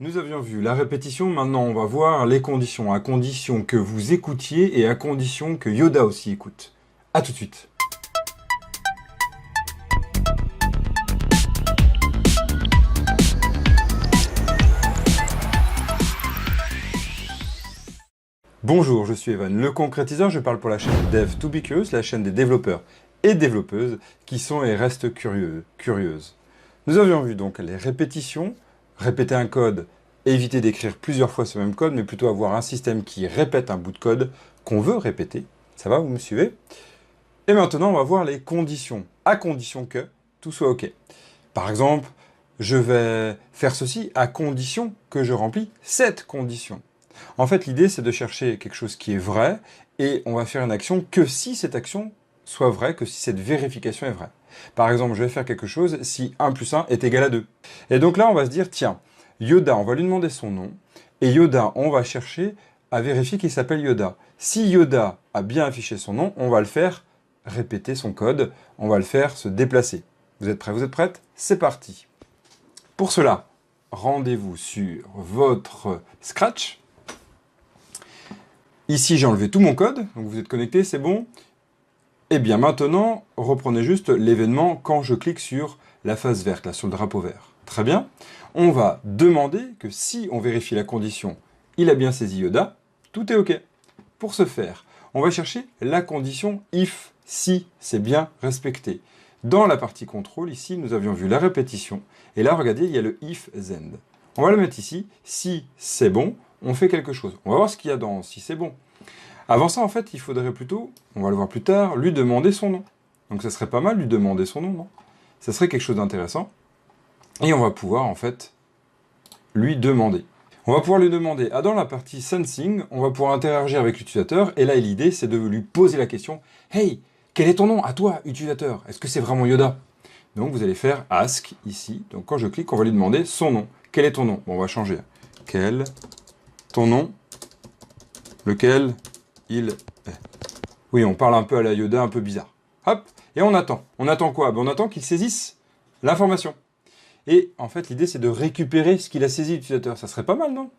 Nous avions vu la répétition, maintenant on va voir les conditions, à condition que vous écoutiez et à condition que Yoda aussi écoute. A tout de suite. Bonjour, je suis Evan, le concrétiseur, je parle pour la chaîne Dev2Be la chaîne des développeurs et développeuses qui sont et restent curieuses. Nous avions vu donc les répétitions, répéter un code, éviter d'écrire plusieurs fois ce même code, mais plutôt avoir un système qui répète un bout de code qu'on veut répéter. Ça va, vous me suivez? Et maintenant, on va voir les conditions, à condition que tout soit OK. Par exemple, je vais faire ceci à condition que je remplis cette condition. En fait, l'idée, c'est de chercher quelque chose qui est vrai, et on va faire une action que si cette action soit vraie, que si cette vérification est vraie. Par exemple, je vais faire quelque chose si 1 plus 1 est égal à 2. Et donc là, on va se dire, tiens, Yoda, on va lui demander son nom, et Yoda, on va chercher à vérifier qu'il s'appelle Yoda. Si Yoda a bien affiché son nom, on va le faire répéter son code, on va le faire se déplacer. Vous êtes prêts, vous êtes prêtes? C'est parti. Pour cela, rendez-vous sur votre Scratch. Ici, j'ai enlevé tout mon code, donc vous êtes connectés, c'est bon. Et bien maintenant, reprenez juste l'événement quand je clique sur la face verte, là, sur le drapeau vert. Très bien. On va demander que si on vérifie la condition, il a bien saisi Yoda, tout est OK. Pour ce faire, on va chercher la condition if, si c'est bien respecté. Dans la partie contrôle, ici, nous avions vu la répétition. Et là, regardez, il y a le if then. On va le mettre ici. Si c'est bon, on fait quelque chose. On va voir ce qu'il y a dans si c'est bon. Avant ça, en fait, il faudrait plutôt, on va le voir plus tard, lui demander son nom. Donc ça serait pas mal lui demander son nom, non? Ça serait quelque chose d'intéressant. Et on va pouvoir, en fait, lui demander. On va pouvoir lui demander, dans la partie sensing, on va pouvoir interagir avec l'utilisateur. Et là, l'idée, c'est de lui poser la question, « Hey, quel est ton nom à toi, utilisateur? Est-ce que c'est vraiment Yoda ?» Donc vous allez faire ask ici. Donc quand je clique, on va lui demander son nom. Quel est ton nom? Bon, on va changer. Quel ton nom? Lequel il est. Oui, on parle un peu à la Yoda, un peu bizarre. Hop, et on attend. On attend quoi? On attend qu'il saisisse l'information. Et en fait, l'idée, c'est de récupérer ce qu'il a saisi l'utilisateur. Ça serait pas mal, non?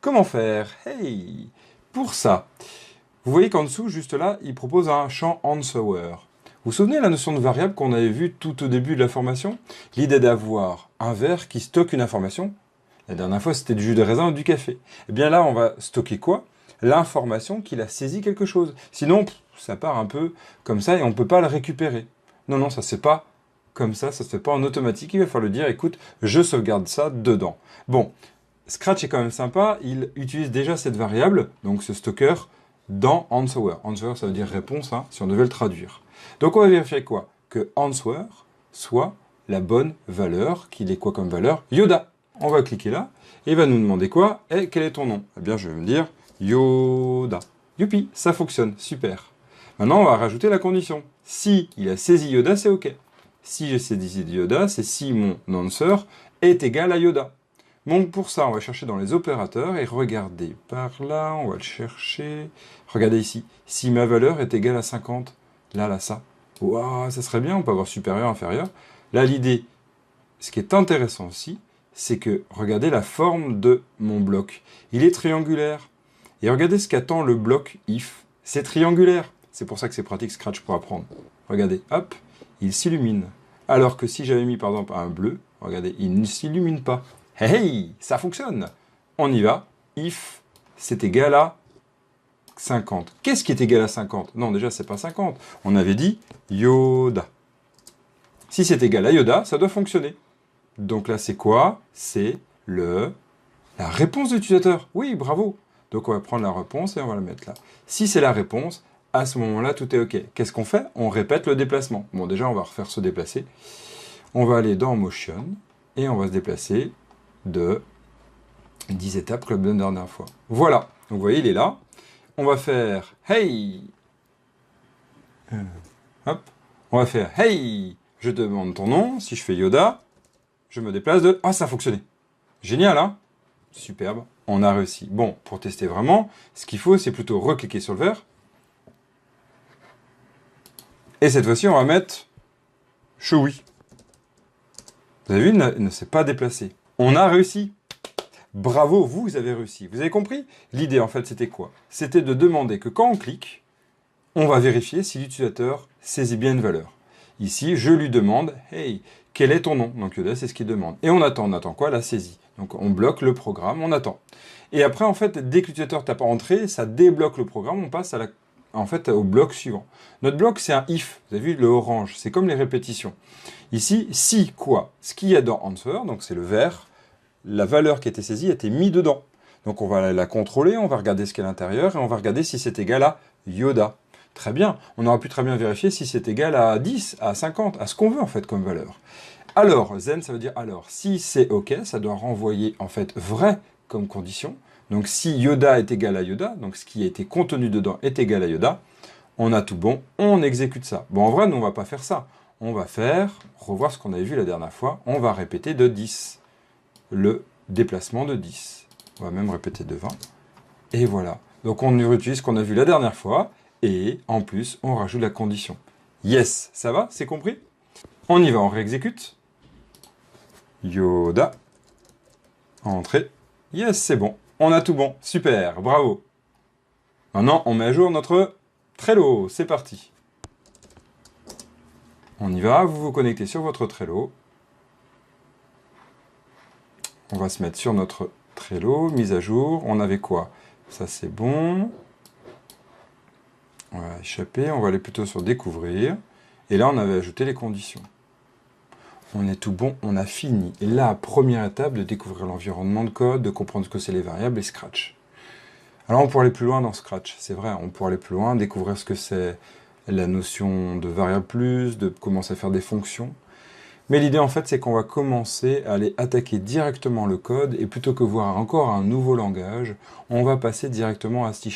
Comment faire? Hey! Pour ça, vous voyez qu'en dessous, juste là, il propose un champ answer. Vous vous souvenez de la notion de variable qu'on avait vue tout au début de la formation? L'idée d'avoir un verre qui stocke une information. La dernière fois, c'était du jus de raisin ou du café. Eh bien là, on va stocker quoi? L'information qu'il a saisi quelque chose. Sinon, ça part un peu comme ça et on ne peut pas le récupérer. Non, non, ça ne se fait pas comme ça se fait pas en automatique. Il va falloir le dire, écoute, je sauvegarde ça dedans. Bon, Scratch est quand même sympa, il utilise déjà cette variable, donc ce stocker, dans answer. Answer, ça veut dire réponse, hein, si on devait le traduire. Donc on va vérifier quoi? Que answer soit la bonne valeur, qu'il ait quoi comme valeur? Yoda. On va cliquer là, et il va nous demander quoi? Et quel est ton nom? Eh bien, je vais me dire Yoda. Youpi, ça fonctionne, super. Maintenant, on va rajouter la condition. Si il a saisi Yoda, c'est OK. Si j'ai saisi Yoda, c'est si mon answer est égal à Yoda. Donc pour ça, on va chercher dans les opérateurs et regarder par là, on va le chercher. Regardez ici, si ma valeur est égale à 50, là, ça. Waouh, ça serait bien, on peut avoir supérieur, inférieur. Là, l'idée, ce qui est intéressant aussi, c'est que regardez la forme de mon bloc. Il est triangulaire. Et regardez ce qu'attend le bloc if. C'est triangulaire. C'est pour ça que c'est pratique Scratch pour apprendre. Regardez, hop, il s'illumine. Alors que si j'avais mis par exemple un bleu, regardez, il ne s'illumine pas. Hey, hey, ça fonctionne. On y va. If c'est égal à 50. Qu'est-ce qui est égal à 50? Non, déjà, c'est pas 50. On avait dit Yoda. Si c'est égal à Yoda, ça doit fonctionner. Donc là, c'est quoi? C'est la réponse de l'utilisateur. Oui, bravo. Donc on va prendre la réponse et on va la mettre là. Si c'est la réponse, à ce moment-là, tout est OK. Qu'est-ce qu'on fait? On répète le déplacement. Bon, déjà, on va refaire se déplacer. On va aller dans Motion et on va se déplacer de 10 étapes comme la dernière fois. Voilà. Donc vous voyez, il est là. On va faire Hey. Hop. On va faire Hey. Je demande ton nom. Si je fais Yoda, je me déplace de... Ah, ça a fonctionné. Génial, hein? Superbe. On a réussi. Bon, pour tester vraiment, ce qu'il faut, c'est plutôt recliquer sur le verre. Et cette fois-ci, on va mettre Chewie. Vous avez vu, il ne s'est pas déplacé. On a réussi. Bravo, vous avez réussi. Vous avez compris? L'idée, en fait, c'était quoi? C'était de demander que quand on clique, on va vérifier si l'utilisateur saisit bien une valeur. Ici, je lui demande, hey, quel est ton nom? Donc Yoda, c'est ce qu'il demande. Et on attend quoi? La saisie. Donc on bloque le programme, on attend. Et après, en fait, dès que l'utilisateur tape entrée, ça débloque le programme, on passe au bloc suivant. Notre bloc, c'est un if. Vous avez vu le orange, c'est comme les répétitions. Ici, si quoi? Ce qu'il y a dans answer, donc c'est le vert, la valeur qui a été saisie a été mise dedans. Donc on va la contrôler, on va regarder ce qu'il y a à l'intérieur et on va regarder si c'est égal à Yoda. Très bien, on aurait pu très bien vérifier si c'est égal à 10, à 50, à ce qu'on veut en fait comme valeur. Alors, zen, ça veut dire alors. Si c'est OK, ça doit renvoyer en fait vrai comme condition. Donc si Yoda est égal à Yoda, donc ce qui a été contenu dedans est égal à Yoda, on a tout bon, on exécute ça. Bon, en vrai, nous, on va pas faire ça. On va revoir ce qu'on avait vu la dernière fois, on va répéter de 10. Le déplacement de 10. On va même répéter de 20. Et voilà. Donc on utilise ce qu'on a vu la dernière fois, et en plus, on rajoute la condition. Yes, ça va? C'est compris? On y va, on réexécute. Yoda. Entrée. Yes, c'est bon. On a tout bon. Super, bravo. Maintenant, on met à jour notre Trello. C'est parti. On y va, vous vous connectez sur votre Trello. On va se mettre sur notre Trello, mise à jour. On avait quoi? Ça, c'est bon. On va échapper, on va aller plutôt sur découvrir. Et là, on avait ajouté les conditions. On est tout bon, on a fini. Et là, première étape, de découvrir l'environnement de code, de comprendre ce que c'est les variables et Scratch. Alors, on pourrait aller plus loin dans Scratch, c'est vrai. On pourrait aller plus loin, découvrir ce que c'est la notion de variable plus, de commencer à faire des fonctions. Mais l'idée, en fait, c'est qu'on va commencer à aller attaquer directement le code, et plutôt que voir encore un nouveau langage, on va passer directement à C#.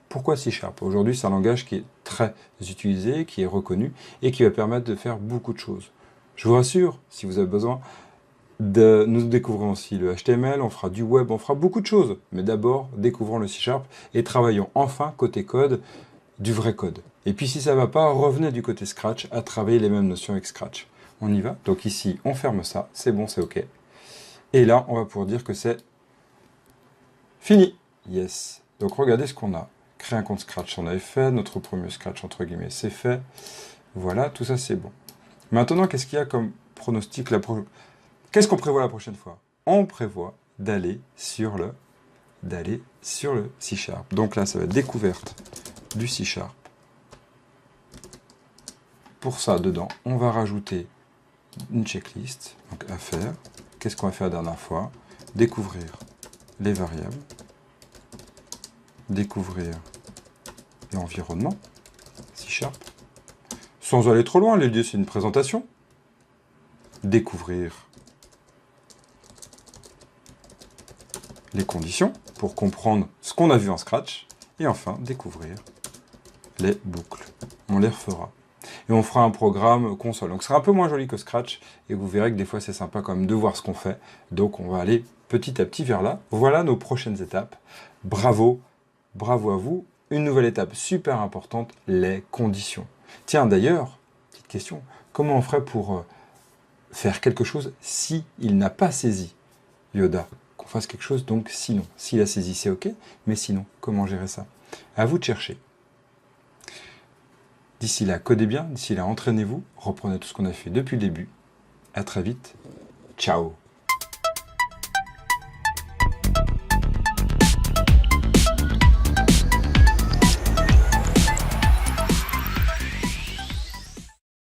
Pourquoi C#? Aujourd'hui, c'est un langage qui est très utilisé, qui est reconnu, et qui va permettre de faire beaucoup de choses. Je vous rassure, si vous avez besoin, nous découvrons aussi le HTML, on fera du web, on fera beaucoup de choses. Mais d'abord, découvrons le C# et travaillons enfin, côté code, du vrai code. Et puis si ça ne va pas, revenez du côté Scratch à travailler les mêmes notions avec Scratch. On y va. Donc ici, on ferme ça, c'est bon, c'est OK. Et là, on va pouvoir dire que c'est fini. Yes. Donc regardez ce qu'on a. Créer un compte Scratch, on avait fait. Notre premier Scratch, entre guillemets, c'est fait. Voilà, tout ça, c'est bon. Maintenant, qu'est-ce qu'il y a comme pronostic? Qu'est-ce qu'on prévoit la prochaine fois? On prévoit d'aller sur le C#. Donc là, ça va être découverte du C#. Pour ça, dedans, on va rajouter une checklist, donc à faire. Qu'est-ce qu'on va faire la dernière fois? Découvrir les variables, découvrir l'environnement, C#. Sans aller trop loin, l'idée c'est une présentation. Découvrir les conditions pour comprendre ce qu'on a vu en Scratch. Et enfin, découvrir les boucles. On les refera. Et on fera un programme console. Donc ce sera un peu moins joli que Scratch, et vous verrez que des fois c'est sympa quand même de voir ce qu'on fait. Donc on va aller petit à petit vers là. Voilà nos prochaines étapes. Bravo, bravo à vous. Une nouvelle étape super importante, les conditions. Tiens d'ailleurs, petite question, comment on ferait pour faire quelque chose si il n'a pas saisi Yoda? Qu'on fasse quelque chose donc sinon. S'il a saisi c'est OK, mais sinon, comment gérer ça? À vous de chercher. D'ici là, codez bien, d'ici là, entraînez-vous, reprenez tout ce qu'on a fait depuis le début. À très vite. Ciao.